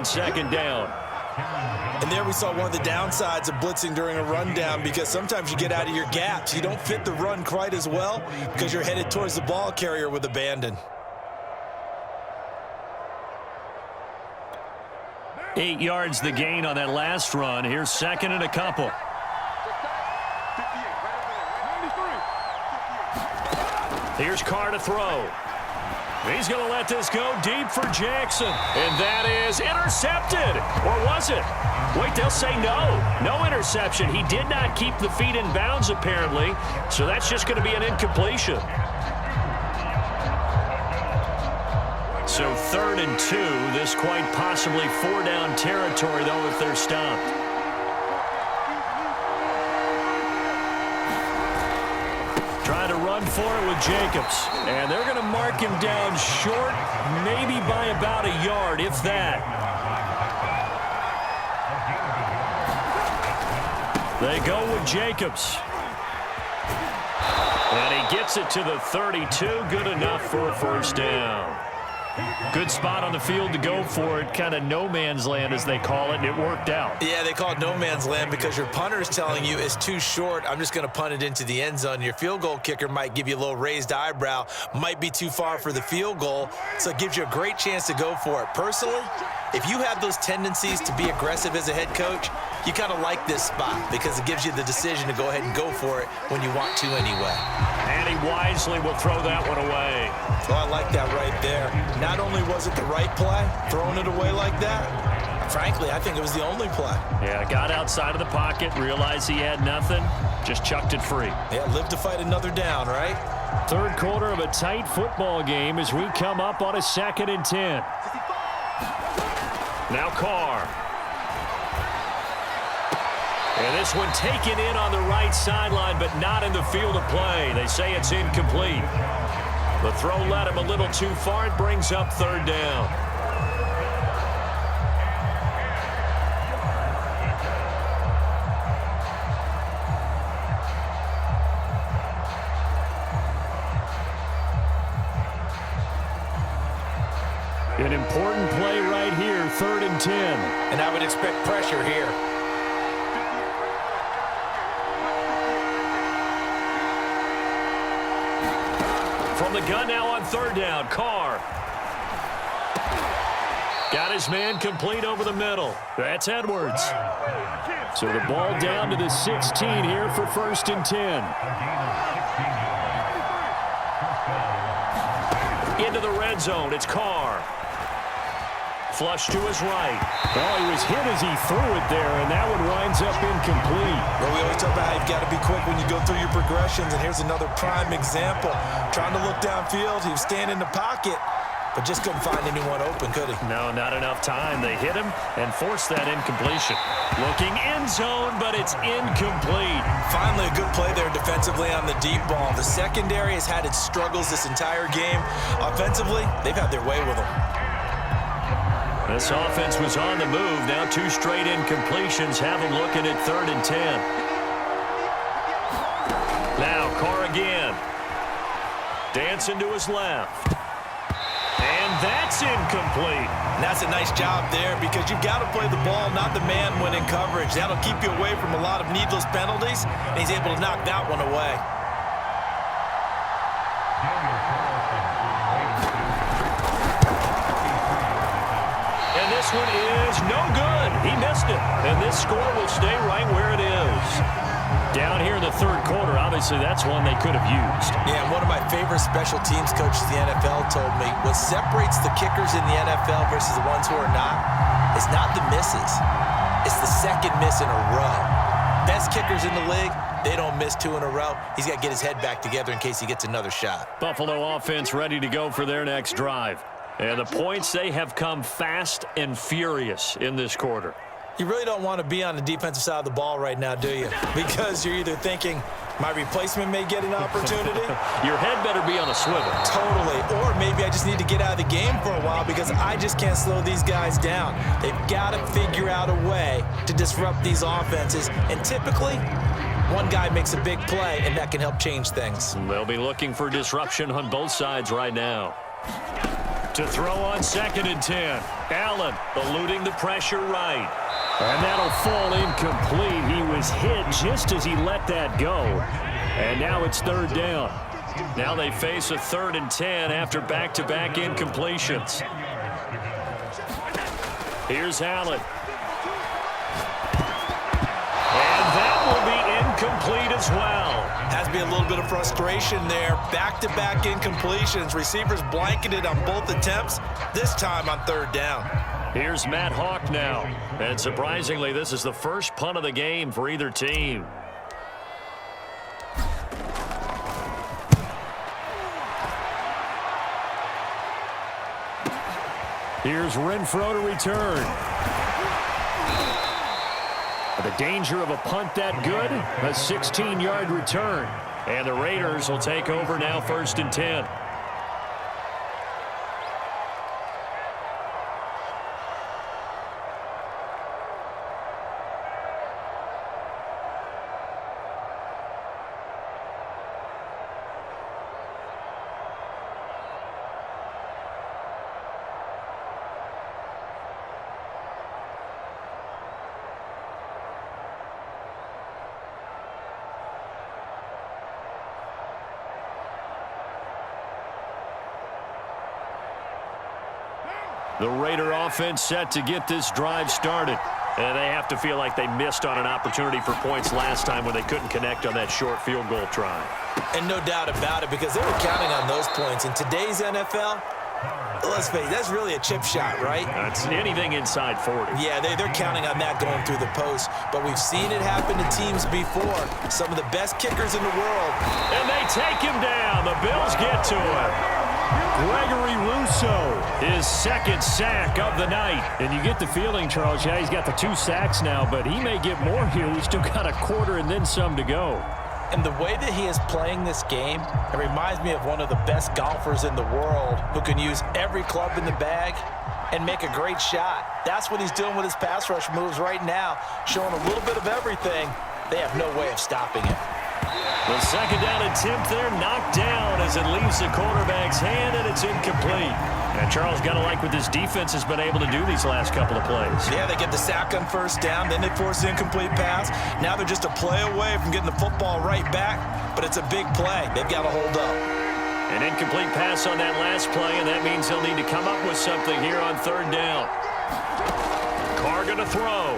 on second down. And there we saw one of the downsides of blitzing during a rundown, because sometimes you get out of your gaps. You don't fit the run quite as well because you're headed towards the ball carrier with abandon. 8 yards the gain on that last run. Here's second and a couple. Here's Carr to throw. He's going to let this go deep for Jackson. And that is intercepted. Or was it? Wait, they'll say no. No interception. He did not keep the feet in bounds, apparently. So that's just going to be an incompletion. So 3rd and 2. This quite possibly 4-down territory, though, if they're stopped. Trying to run for it with Jacobs. And they're going to mark him down short, maybe by about a yard, if that. They go with Jacobs. And he gets it to the 32. Good enough for a first down. Good spot on the field to go for it. Kind of no man's land, as they call it, and it worked out. Yeah, they call it no man's land because your punter is telling you it's too short. I'm just going to punt it into the end zone. Your field goal kicker might give you a little raised eyebrow. Might be too far for the field goal, so it gives you a great chance to go for it. Personally, if you have those tendencies to be aggressive as a head coach, you kind of like this spot because it gives you the decision to go ahead and go for it when you want to anyway. And he wisely will throw that one away. Well, I like that right there. Not only was it the right play, throwing it away like that, frankly, I think it was the only play. Yeah, got outside of the pocket, realized he had nothing, just chucked it free. Yeah, live to fight another down, right? 3rd quarter of a tight football game as we come up on a 2nd and 10. Now Carr. And this one taken in on the right sideline, but not in the field of play. They say it's incomplete. The throw led him a little too far. It brings up 3rd down. An important play right here, 3rd and 10. And I would expect pressure here. From the gun now on 3rd down, Carr. Got his man complete over the middle. That's Edwards. So the ball down to the 16 here for 1st and 10. Into the red zone, it's Carr. Flush to his right. Oh, he was hit as he threw it there, and that one winds up incomplete. Well, we always talk about how you've got to be quick when you go through your progressions, and here's another prime example. Trying to look downfield, he was standing in the pocket, but just couldn't find anyone open, could he? No, not enough time. They hit him and forced that incompletion. Looking end zone, but it's incomplete. Finally, a good play there defensively on the deep ball. The secondary has had its struggles this entire game. Offensively, they've had their way with them. This offense was on the move. Now 2 straight incompletions have them looking at 3rd and 10. Now Carr again. Dancing to his left. And that's incomplete. And that's a nice job there because you've got to play the ball, not the man when in coverage. That'll keep you away from a lot of needless penalties, and he's able to knock that one away. And this one is no good. He missed it. And this score will stay right where it is. Down here in the 3rd quarter, obviously that's one they could have used. Yeah, and one of my favorite special teams coaches in the NFL told me what separates the kickers in the NFL versus the ones who are not is not the misses. It's the second miss in a row. Best kickers in the league, they don't miss 2 in a row. He's got to get his head back together in case he gets another shot. Buffalo offense ready to go for their next drive. And the points, they have come fast and furious in this quarter. You really don't want to be on the defensive side of the ball right now, do you? Because you're either thinking, my replacement may get an opportunity. Your head better be on a swivel. Totally. Or maybe I just need to get out of the game for a while because I just can't slow these guys down. They've got to figure out a way to disrupt these offenses. And typically, one guy makes a big play, and that can help change things. They'll be looking for disruption on both sides right now. To throw on 2nd and 10. Allen eluding the pressure right. And that'll fall incomplete. He was hit just as he let that go. And now it's 3rd down. Now they face a 3rd and 10 after back-to-back incompletions. Here's Allen. And that will be incomplete as well. Has to be a little bit of frustration there. Back-to-back incompletions. Receivers blanketed on both attempts, this time on 3rd down. Here's Matt Hawk now. And surprisingly, this is the first punt of the game for either team. Here's Renfro to return. The danger of a punt that good, a 16-yard return. And the Raiders will take over now 1st and 10. The Raider offense set to get this drive started. And they have to feel like they missed on an opportunity for points last time when they couldn't connect on that short field goal try. And no doubt about it, because they were counting on those points. In today's NFL, let's face it, that's really a chip shot, right? That's anything inside 40. Yeah, they're counting on that going through the post. But we've seen it happen to teams before. Some of the best kickers in the world. And they take him down. The Bills get to him. Gregory Rousseau, his 2nd sack of the night. And you get the feeling, Charles, yeah, he's got the 2 sacks now, but he may get more here. We've still got a quarter and then some to go. And the way that he is playing this game, it reminds me of one of the best golfers in the world who can use every club in the bag and make a great shot. That's what he's doing with his pass rush moves right now, showing a little bit of everything. They have no way of stopping him. The 2nd down attempt there knocked down as it leaves the quarterback's hand, and it's incomplete. And Charles, got to like what this defense has been able to do these last couple of plays. Yeah, they get the sack on 1st down, then they force the incomplete pass. Now they're just a play away from getting the football right back, but it's a big play. They've got to hold up. An incomplete pass on that last play, and that means they'll need to come up with something here on 3rd down. Carr going to throw.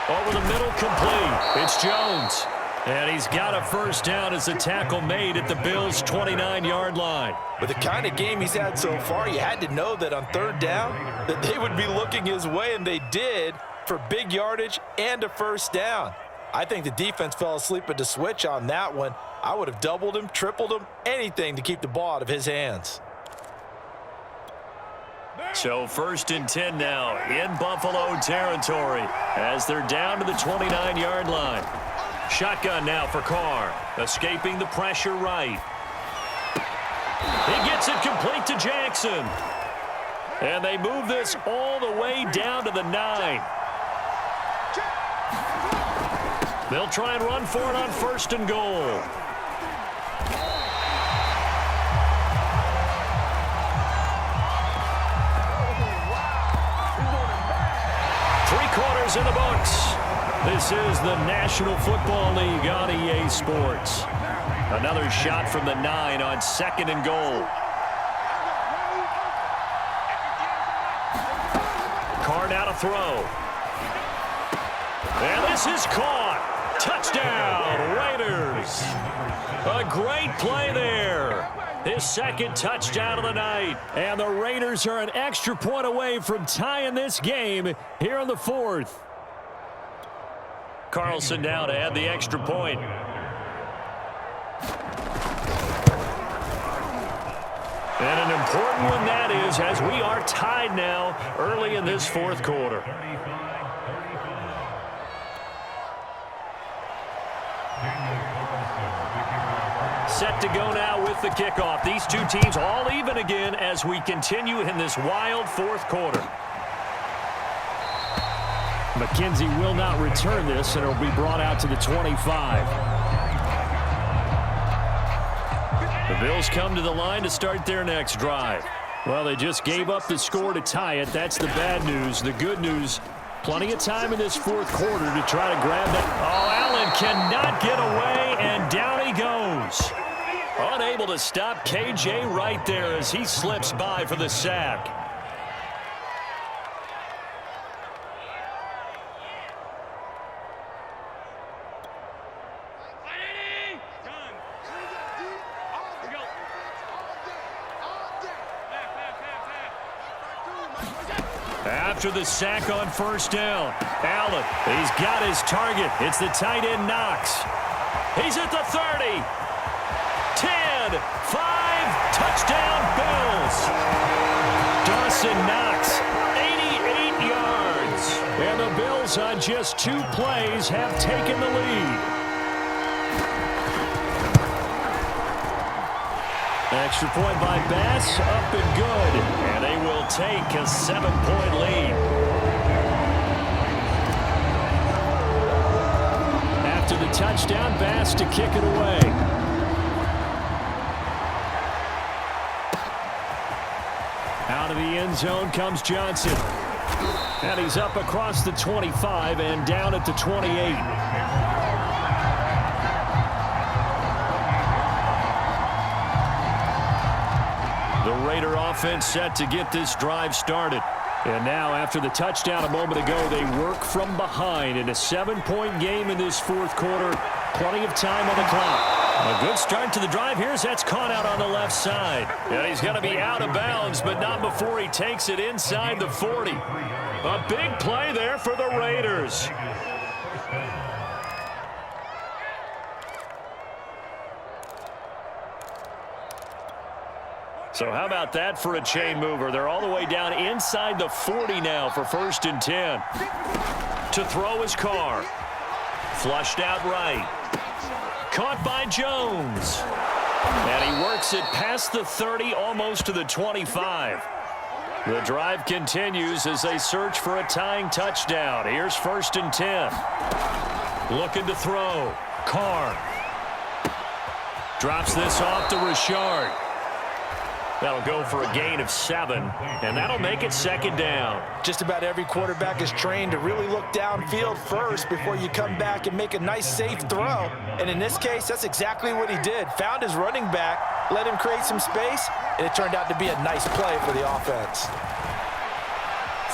Over the middle, complete. It's Jones. And he's got a 1st down as the tackle made at the Bills' 29-yard line. With the kind of game he's had so far, you had to know that on 3rd down that they would be looking his way, and they did, for big yardage and a 1st down. I think the defense fell asleep at the switch on that one. I would have doubled him, tripled him, anything to keep the ball out of his hands. So 1st and 10 now in Buffalo territory as they're down to the 29-yard line. Shotgun now for Carr, escaping the pressure right. He gets it complete to Jackson. And they move this all the way down to the 9. They'll try and run for it on 1st and goal. In the books. This is the National Football League on EA Sports. Another shot from the 9 on 2nd and goal. Carr now to throw. And this is caught. Touchdown, Raiders. A great play there. His 2nd touchdown of the night. And the Raiders are an extra point away from tying this game here in the 4th. Carlson now to add the extra point. And an important one that is, as we are tied now early in this 4th quarter. Set to go now with the kickoff. These two teams all even again as we continue in this wild 4th quarter. McKenzie will not return this, and it'll be brought out to the 25. The Bills come to the line to start their next drive. Well, they just gave up the score to tie it. That's the bad news. The good news, plenty of time in this fourth quarter to try to grab that. Oh, Allen cannot get away, and down he goes. Unable to stop KJ right there as he slips by for the sack. After the sack on first down, Allen, he's got his target. It's the tight end Knox. He's at the 30. 10, 5, touchdown Bills. Dawson Knox, 88 yards. And the Bills on just 2 plays have taken the lead. Extra point by Bass, up and good. And they will take a 7-point lead. After the touchdown, Bass to kick it away. Out of the end zone comes Johnson. And he's up across the 25 and down at the 28. The Raider offense set to get this drive started. And now, after the touchdown a moment ago, they work from behind in a 7-point game in this fourth quarter. Plenty of time on the clock. A good start to the drive. Here's that's caught out on the left side. And he's going to be out of bounds, but not before he takes it inside the 40. A big play there for the Raiders. So how about that for a chain mover? They're all the way down inside the 40 now for 1st and 10. To throw his Carr. Flushed out right. Caught by Jones. And he works it past the 30, almost to the 25. The drive continues as they search for a tying touchdown. Here's 1st and 10. Looking to throw. Carr. Drops this off to Richard. That'll go for a gain of 7, and that'll make it 2nd down. Just about every quarterback is trained to really look downfield first before you come back and make a nice, safe throw. And in this case, that's exactly what he did. Found his running back, let him create some space, and it turned out to be a nice play for the offense.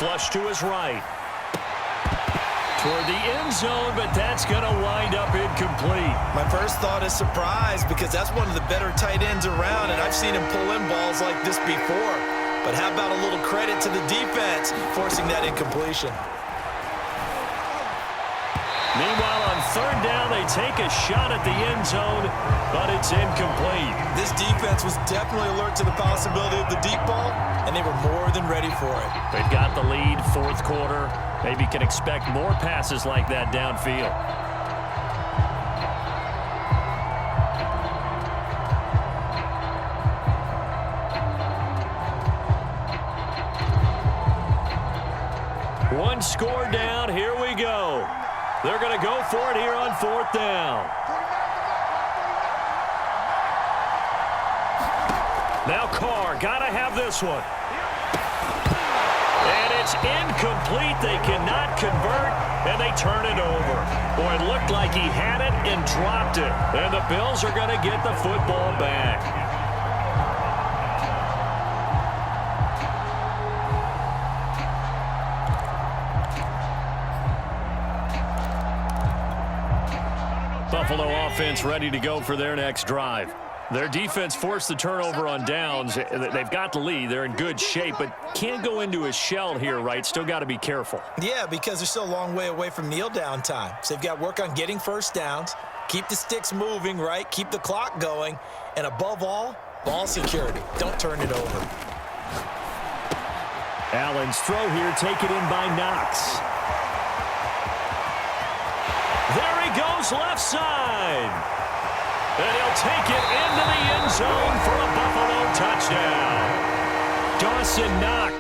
Flush to his right. Toward the end zone, but that's going to wind up incomplete. My first thought is surprise because that's one of the better tight ends around, and I've seen him pull in balls like this before. But how about a little credit to the defense forcing that incompletion? Meanwhile, on 3rd down, they take a shot at the end zone, but it's incomplete. This defense was definitely alert to the possibility of the deep ball, and they were more than ready for it. They've got the lead, 4th quarter. Maybe can expect more passes like that downfield. One score down. Here we go. They're going to go for it here on 4th down. Now Carr, got to have this one. And it's incomplete. They cannot convert, and they turn it over. Boy, it looked like he had it and dropped it. And the Bills are going to get the football back. Buffalo offense ready to go for their next drive. Their defense forced the turnover on downs. They've got the lead. They're in good shape, but can't go into a shell here, right? Still got to be careful. Yeah, because they're still a long way away from kneel down time. So they've got to work on getting first downs, keep the sticks moving, right? Keep the clock going, and above all, ball security. Don't turn it over. Allen's throw here, taken in by Knox. There he goes, left side. And he'll take it into the end zone for a Buffalo touchdown. Dawson Knox